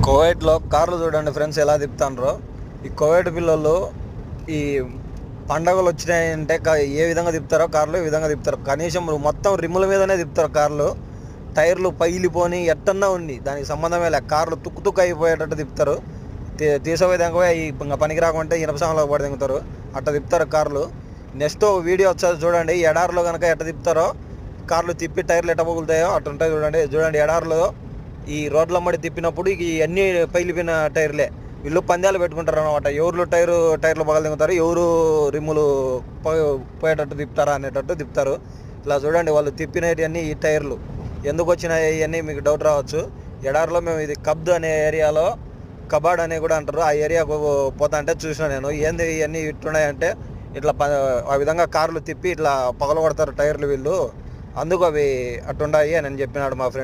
కువైట్లో కార్లు చూడండి ఫ్రెండ్స్ ఎలా తిప్పుతాండ్రో. ఈ కువైట్ పిల్లలు ఈ పండగలు వచ్చినాయంటే ఏ విధంగా తిప్పుతారో కార్లు ఈ విధంగా తిప్పుతారు. కనీసం మొత్తం రిమ్ముల మీదనే తిప్పుతారు కార్లు. టైర్లు పగిలిపోని ఎట్టన్నా ఉంది, దానికి సంబంధమే లే. కార్లు తుక్కు అయిపోయేటట్టు తిప్పుతారు. తీసపోయేదాకా ఇంకా పనికి రాకుంటే ఇనపసాంలో పడి దిగుతారు. అట్ట తిప్పుతారు కార్లు. నెక్స్ట్ వీడియో వచ్చేది చూడండి. ఎడారిలో కనుక ఎట్ట తిప్పుతారో కార్లు తిప్పి టైర్లు ఎట్ట పగులుతాయో అట్ట ఉంటాయి చూడండి. ఎడారిలో ఈ రోడ్ల మడి తిప్పినప్పుడు ఇవన్నీ పగిలిపోయిన టైర్లే. వీళ్ళు పందాలు పెట్టుకుంటారు అనమాట. ఎవరు టైర్లు పగలు దిగుతారు, ఎవరు రిమ్ములు పోయేటట్టు తిప్పుతారా అనేటట్టు తిప్పుతారు. ఇలా చూడండి వాళ్ళు తిప్పినవన్నీ ఈ టైర్లు. ఎందుకు వచ్చినాయి ఇవన్నీ మీకు డౌట్ రావచ్చు. ఎడారిలో మేము ఇది కబ్ద్ అనే ఏరియాలో కబాడ్ అని కూడా అంటారు, ఆ ఏరియాకు పోతా అంటే చూసిన నేను. ఏంది ఇవన్నీ ఇట్టున్నాయంటే ఇట్లా ఆ విధంగా కార్లు తిప్పి ఇట్లా పగల కొడతారు టైర్లు వీళ్ళు, అందుకు అవి అట్టుండాయి అని చెప్పినాడు మా ఫ్రెండ్.